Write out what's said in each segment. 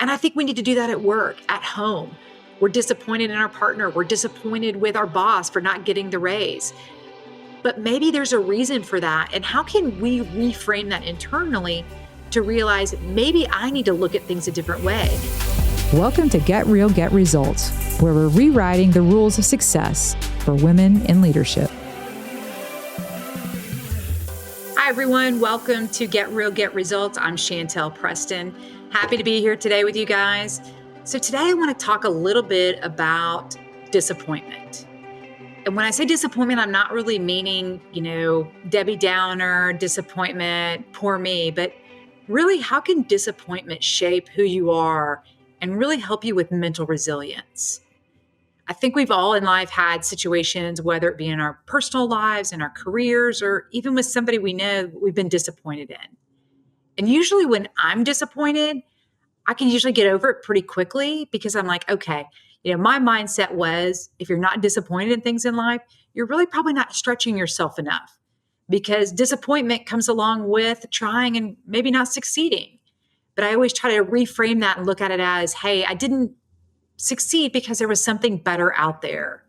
And I think we need to do that at work, at home. We're disappointed in our partner. We're disappointed with our boss for not getting the raise. But maybe there's a reason for that. And how can we reframe that internally to realize maybe I need to look at things a different way? Welcome to Get Real, Get Results, where we're rewriting the rules of success for women in leadership. Hi, everyone. Welcome to Get Real, Get Results. I'm Chantell Preston. Happy to be here today with you guys. So today I want to talk a little bit about disappointment. And when I say disappointment, I'm not really meaning, Debbie Downer, disappointment, poor me, but really how can disappointment shape who you are and really help you with mental resilience? I think we've all in life had situations, whether it be in our personal lives, in our careers, or even with somebody we know we've been disappointed in. And usually when I'm disappointed, I can usually get over it pretty quickly because I'm like, okay, my mindset was if you're not disappointed in things in life, you're really probably not stretching yourself enough because disappointment comes along with trying and maybe not succeeding. But I always try to reframe that and look at it as, hey, I didn't succeed because there was something better out there.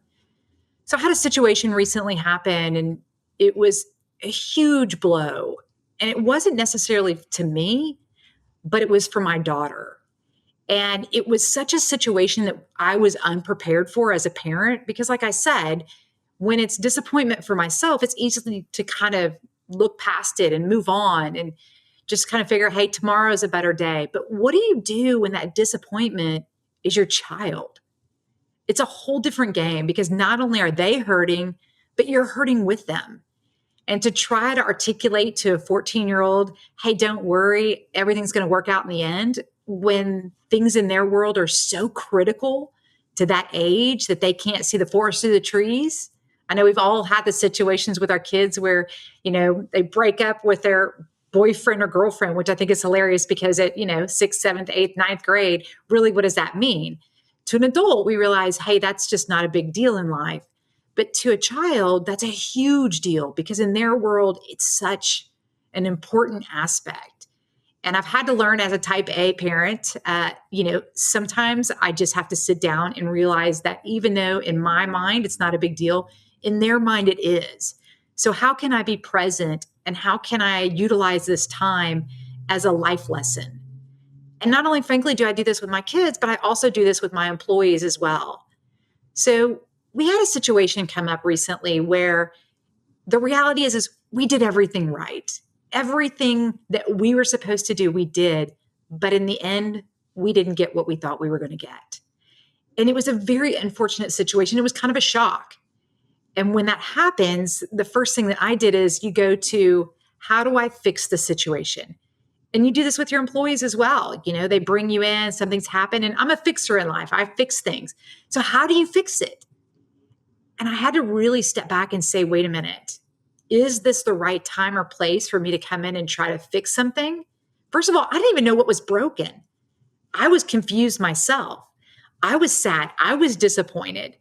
So I had a situation recently happen and it was a huge blow. And it wasn't necessarily to me, but it was for my daughter. And it was such a situation that I was unprepared for as a parent, because like I said, when it's disappointment for myself, it's easy to kind of look past it and move on and just kind of figure, hey, tomorrow's a better day. But what do you do when that disappointment is your child? It's a whole different game because not only are they hurting, but you're hurting with them. And to try to articulate to a 14-year-old, hey, don't worry, everything's going to work out in the end, when things in their world are so critical to that age that they can't see the forest through the trees. I know we've all had the situations with our kids where, they break up with their boyfriend or girlfriend, which I think is hilarious because at, 6th, 7th, 8th, 9th grade, really, what does that mean? To an adult, we realize, hey, that's just not a big deal in life. But to a child, that's a huge deal because in their world, it's such an important aspect. And I've had to learn as a type A parent, sometimes I just have to sit down and realize that even though in my mind, it's not a big deal, in their mind, it is. So how can I be present and how can I utilize this time as a life lesson? And not only, frankly, do I do this with my kids, but I also do this with my employees as well. So we had a situation come up recently where the reality is we did everything right. Everything that we were supposed to do, we did. But in the end, we didn't get what we thought we were going to get. And it was a very unfortunate situation. It was kind of a shock. And when that happens, the first thing that I did is you go to, how do I fix the situation? And you do this with your employees as well. They bring you in, something's happened, and I'm a fixer in life. I fix things. So how do you fix it? And I had to really step back and say, wait a minute, is this the right time or place for me to come in and try to fix something? First of all, I didn't even know what was broken. I was confused myself. I was sad. I was disappointed.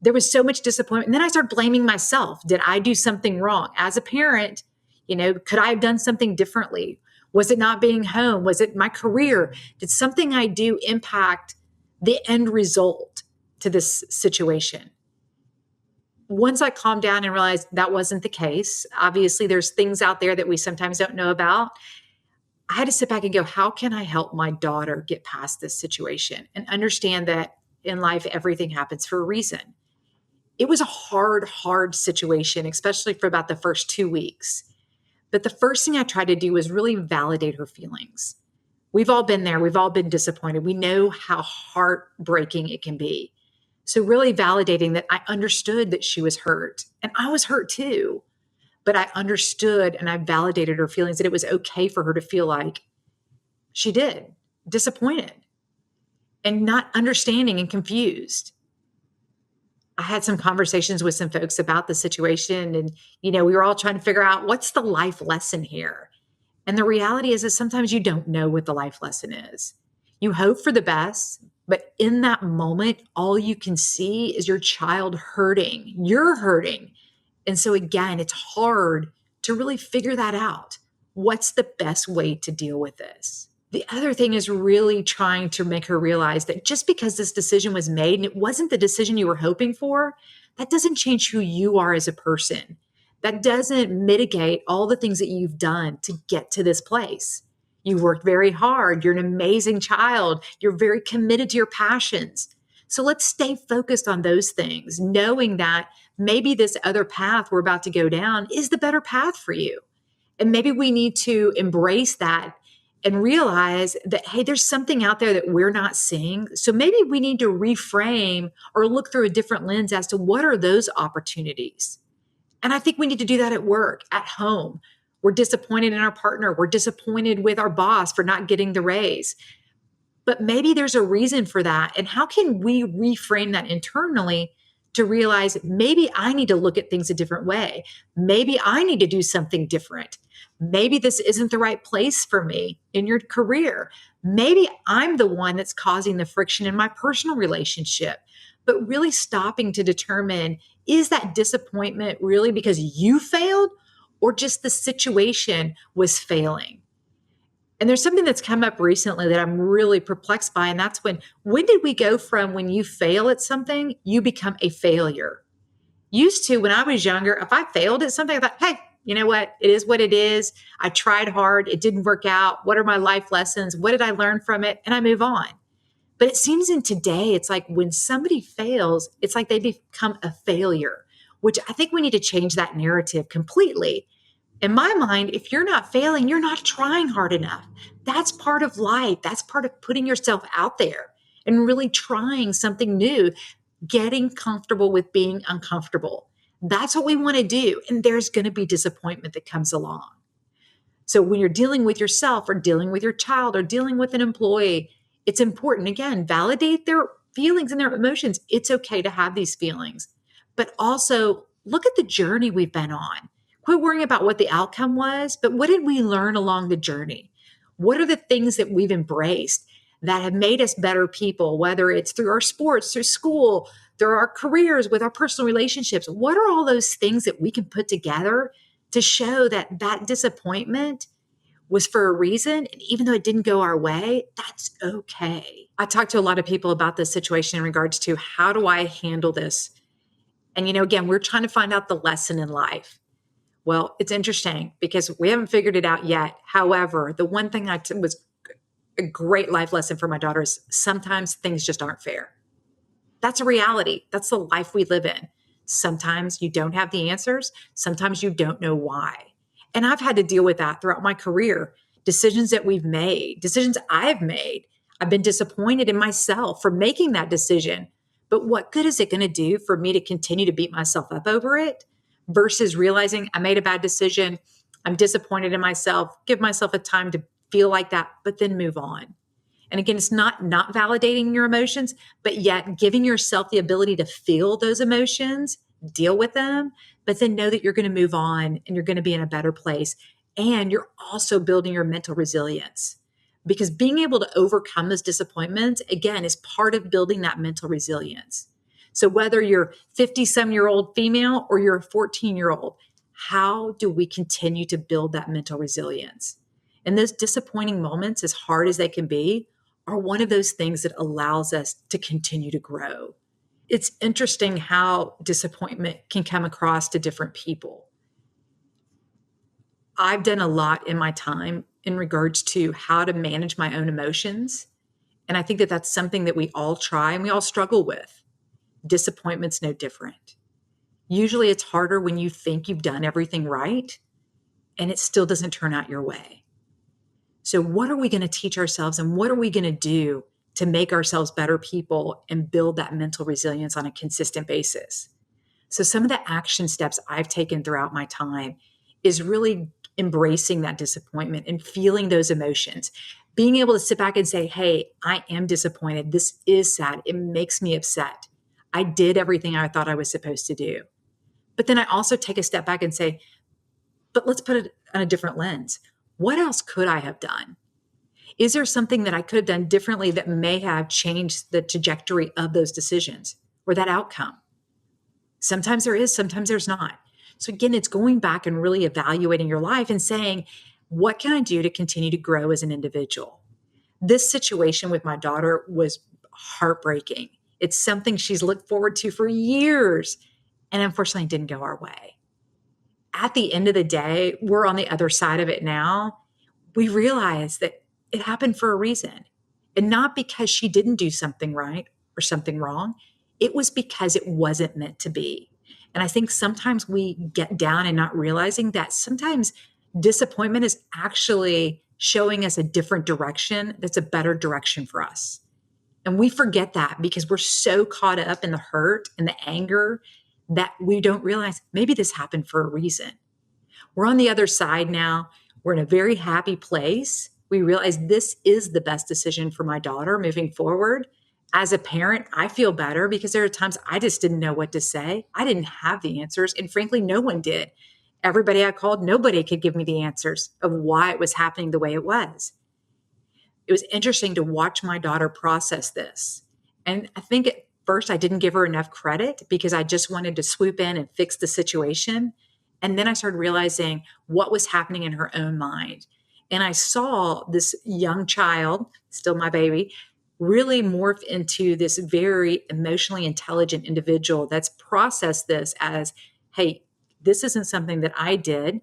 There was so much disappointment. And then I started blaming myself. Did I do something wrong? As a parent, could I have done something differently? Was it not being home? Was it my career? Did something I do impact the end result to this situation? Once I calmed down and realized that wasn't the case, obviously there's things out there that we sometimes don't know about. I had to sit back and go, how can I help my daughter get past this situation and understand that in life, everything happens for a reason? It was a hard situation, especially for about the first 2 weeks. But the first thing I tried to do was really validate her feelings. We've all been there. We've all been disappointed. We know how heartbreaking it can be. So really validating that I understood that she was hurt and I was hurt too, but I understood and I validated her feelings that it was okay for her to feel like she did, disappointed and not understanding and confused. I had some conversations with some folks about the situation and, we were all trying to figure out what's the life lesson here. And the reality is that sometimes you don't know what the life lesson is. You hope for the best, but in that moment, all you can see is your child hurting. You're hurting. And so again, it's hard to really figure that out. What's the best way to deal with this? The other thing is really trying to make her realize that just because this decision was made and it wasn't the decision you were hoping for, that doesn't change who you are as a person. That doesn't mitigate all the things that you've done to get to this place. You worked very hard. You're an amazing child. You're very committed to your passions. So let's stay focused on those things, knowing that maybe this other path we're about to go down is the better path for you. And maybe we need to embrace that and realize that, hey, there's something out there that we're not seeing. So maybe we need to reframe or look through a different lens as to what are those opportunities. And I think we need to do that at work, at home. We're disappointed in our partner. We're disappointed with our boss for not getting the raise. But maybe there's a reason for that. And how can we reframe that internally to realize maybe I need to look at things a different way? Maybe I need to do something different. Maybe this isn't the right place for me in your career. Maybe I'm the one that's causing the friction in my personal relationship. But really stopping to determine, is that disappointment really because you failed or just the situation was failing? And there's something that's come up recently that I'm really perplexed by. And that's when did we go from when you fail at something, you become a failure? Used to, when I was younger, if I failed at something, I thought, hey, you know what? It is what it is. I tried hard. It didn't work out. What are my life lessons? What did I learn from it? And I move on. But it seems in today, it's like when somebody fails, it's like they become a failure, which I think we need to change that narrative completely. In my mind, if you're not failing, you're not trying hard enough. That's part of life. That's part of putting yourself out there and really trying something new, getting comfortable with being uncomfortable. That's what we want to do. And there's going to be disappointment that comes along. So when you're dealing with yourself or dealing with your child or dealing with an employee, it's important, again, validate their feelings and their emotions. It's okay to have these feelings, but also look at the journey we've been on. Quit worrying about what the outcome was, but what did we learn along the journey? What are the things that we've embraced that have made us better people, whether it's through our sports, through school, through our careers, with our personal relationships? What are all those things that we can put together to show that that disappointment was for a reason? And even though it didn't go our way, that's okay. I talk to a lot of people about this situation in regards to how do I handle this? And, again, we're trying to find out the lesson in life. Well, it's interesting because we haven't figured it out yet. However, the one thing was a great life lesson for my daughter is sometimes things just aren't fair. That's a reality. That's the life we live in. Sometimes you don't have the answers. Sometimes you don't know why. And I've had to deal with that throughout my career. Decisions that we've made, decisions I've made. I've been disappointed in myself for making that decision. But what good is it going to do for me to continue to beat myself up over it versus realizing I made a bad decision, I'm disappointed in myself, give myself a time to feel like that, but then move on. And again, it's not validating your emotions, but yet giving yourself the ability to feel those emotions, deal with them, but then know that you're going to move on and you're going to be in a better place. And you're also building your mental resilience, because being able to overcome those disappointments, again, is part of building that mental resilience. So whether you're 50-some-year-old female or you're a 14-year-old, how do we continue to build that mental resilience? And those disappointing moments, as hard as they can be, are one of those things that allows us to continue to grow. It's interesting how disappointment can come across to different people. I've done a lot in my time in regards to how to manage my own emotions. And I think that that's something that we all try and we all struggle with. Disappointment's no different. Usually it's harder when you think you've done everything right and it still doesn't turn out your way. So what are we going to teach ourselves and what are we going to do to make ourselves better people and build that mental resilience on a consistent basis? So some of the action steps I've taken throughout my time is really embracing that disappointment and feeling those emotions, being able to sit back and say, hey, I am disappointed. This is sad. It makes me upset. I did everything I thought I was supposed to do. But then I also take a step back and say, but let's put it on a different lens. What else could I have done? Is there something that I could have done differently that may have changed the trajectory of those decisions or that outcome? Sometimes there is, sometimes there's not. So again, it's going back and really evaluating your life and saying, what can I do to continue to grow as an individual? This situation with my daughter was heartbreaking. It's something she's looked forward to for years, and unfortunately, it didn't go our way. At the end of the day, we're on the other side of it now. We realize that it happened for a reason, and not because she didn't do something right or something wrong. It was because it wasn't meant to be. And I think sometimes we get down and not realizing that sometimes disappointment is actually showing us a different direction that's a better direction for us. And we forget that because we're so caught up in the hurt and the anger that we don't realize maybe this happened for a reason. We're on the other side now. We're in a very happy place. We realize this is the best decision for my daughter moving forward. As a parent, I feel better because there are times I just didn't know what to say. I didn't have the answers. And frankly, no one did. Everybody I called, nobody could give me the answers of why it was happening the way it was. It was interesting to watch my daughter process this. And I think at first I didn't give her enough credit because I just wanted to swoop in and fix the situation. And then I started realizing what was happening in her own mind. And I saw this young child, still my baby, really morph into this very emotionally intelligent individual that's processed this as, hey, this isn't something that I did.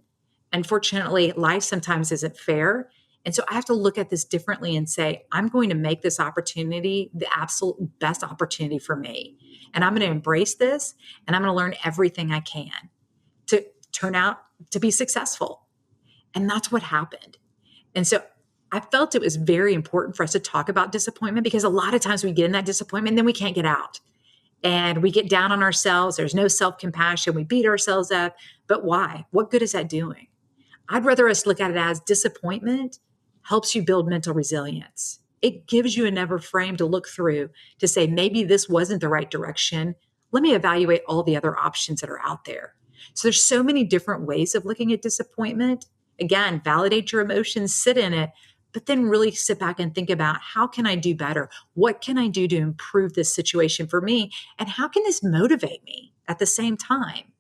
Unfortunately, life sometimes isn't fair. And so I have to look at this differently and say, I'm going to make this opportunity the absolute best opportunity for me. And I'm going to embrace this, and I'm going to learn everything I can to turn out to be successful. And that's what happened. And so I felt it was very important for us to talk about disappointment because a lot of times we get in that disappointment and then we can't get out. And we get down on ourselves. There's no self-compassion. We beat ourselves up. But why? What good is that doing? I'd rather us look at it as disappointment helps you build mental resilience. It gives you another frame to look through to say, maybe this wasn't the right direction. Let me evaluate all the other options that are out there. So there's so many different ways of looking at disappointment. Again, validate your emotions, sit in it, but then really sit back and think about how can I do better? What can I do to improve this situation for me? And how can this motivate me at the same time?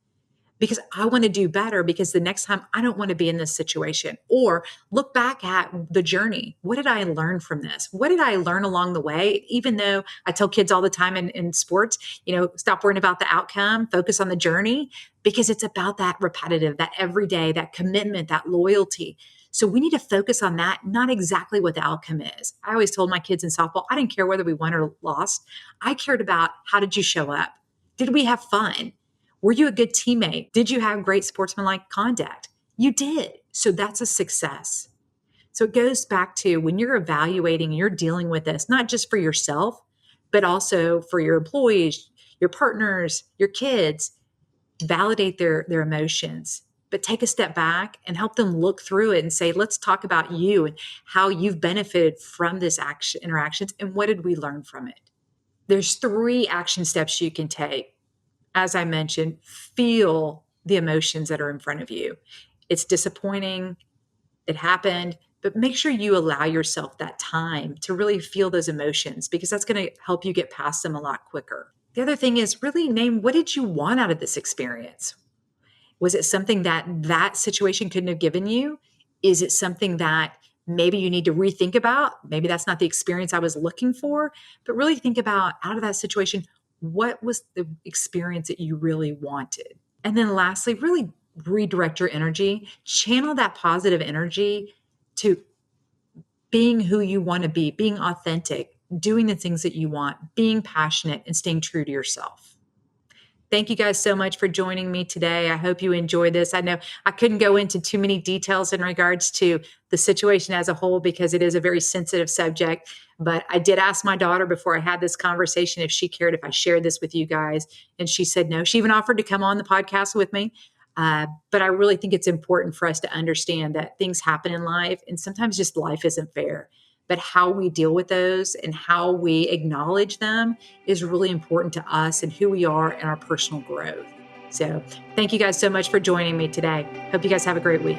Because I want to do better because the next time I don't want to be in this situation. Or look back at the journey. What did I learn from this? What did I learn along the way? Even though I tell kids all the time in sports, stop worrying about the outcome, focus on the journey, because it's about that repetitive, that everyday, that commitment, that loyalty. So we need to focus on that, not exactly what the outcome is. I always told my kids in softball, I didn't care whether we won or lost. I cared about how did you show up? Did we have fun? Were you a good teammate? Did you have great sportsmanlike conduct? You did. So that's a success. So it goes back to when you're evaluating, you're dealing with this, not just for yourself, but also for your employees, your partners, your kids, validate their emotions, but take a step back and help them look through it and say, let's talk about you and how you've benefited from this interactions and what did we learn from it? There's 3 action steps you can take. As I mentioned, feel the emotions that are in front of you. It's disappointing. It happened, but make sure you allow yourself that time to really feel those emotions because that's going to help you get past them a lot quicker. The other thing is really name, what did you want out of this experience? Was it something that situation couldn't have given you? Is it something that maybe you need to rethink about? Maybe that's not the experience I was looking for, but really think about out of that situation, what was the experience that you really wanted? And then lastly, really redirect your energy, channel that positive energy to being who you want to be, being authentic, doing the things that you want, being passionate, and staying true to yourself. Thank you guys so much for joining me today. I hope you enjoyed this. I know I couldn't go into too many details in regards to the situation as a whole because it is a very sensitive subject, but I did ask my daughter before I had this conversation if she cared if I shared this with you guys, and she said no. She even offered to come on the podcast with me, but I really think it's important for us to understand that things happen in life, and sometimes just life isn't fair. But how we deal with those and how we acknowledge them is really important to us and who we are and our personal growth. So thank you guys so much for joining me today. Hope you guys have a great week.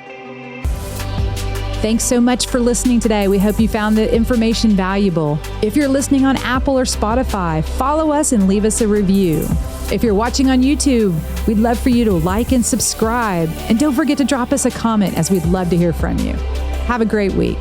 Thanks so much for listening today. We hope you found the information valuable. If you're listening on Apple or Spotify, follow us and leave us a review. If you're watching on YouTube, we'd love for you to like and subscribe. And don't forget to drop us a comment as we'd love to hear from you. Have a great week.